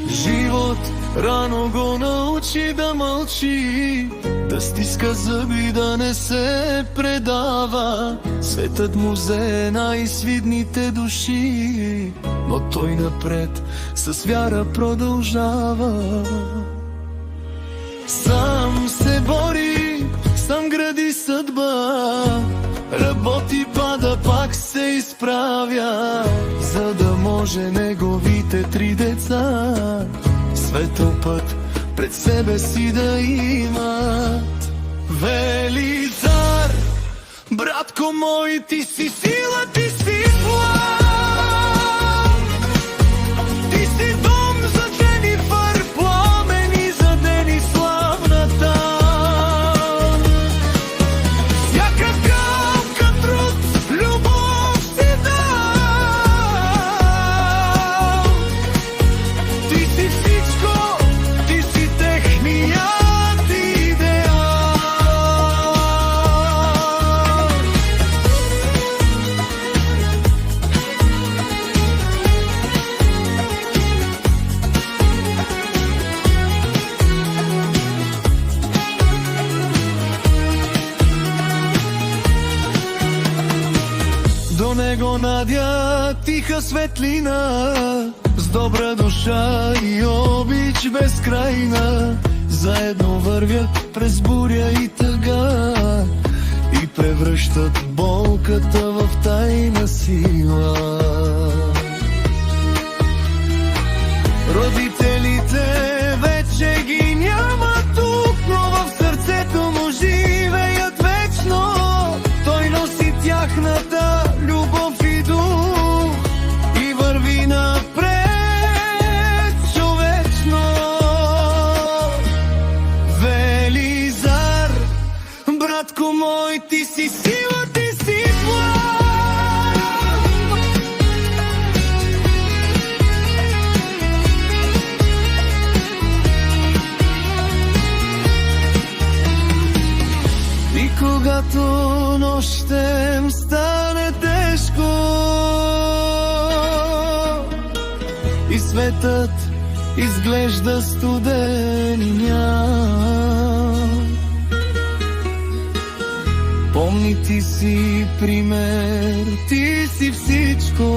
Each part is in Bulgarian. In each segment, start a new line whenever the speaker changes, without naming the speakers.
Живот рано го научи да мълчи, да стиска зъби, да не се предава. Светът му взе най-свидните души, но той напред с вяра продължава. Сам се бори, сам гради съдба, работи, пада, пак се изправя, за да може неговите 3 деца светъл път пред себе си да имат. Велизар, братко мой, ти си сила, ти си план, ти си дом за Дженифър, пламени за Дени, славната. Всяка капка труд, любов си дал. Ти си всичко, ти си техният идеал. До него надя тиха светлина, с добра душа и обич безкрайна. Заедно вървят през буря и тъга и превръщат болката в тайна сила. Родителите вече ги няма тук, но в сърцето му живеят вечно. Той носи тяхната любов и дух и върви напред човечно. Велизар, братко мой, ти си сила, ти си план. И когато нощем стане тежко и светът изглежда студен и ням, помни, ти си пример, ти си всичко.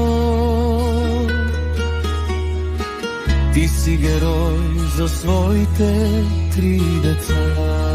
Ти си герой за своите 3 деца.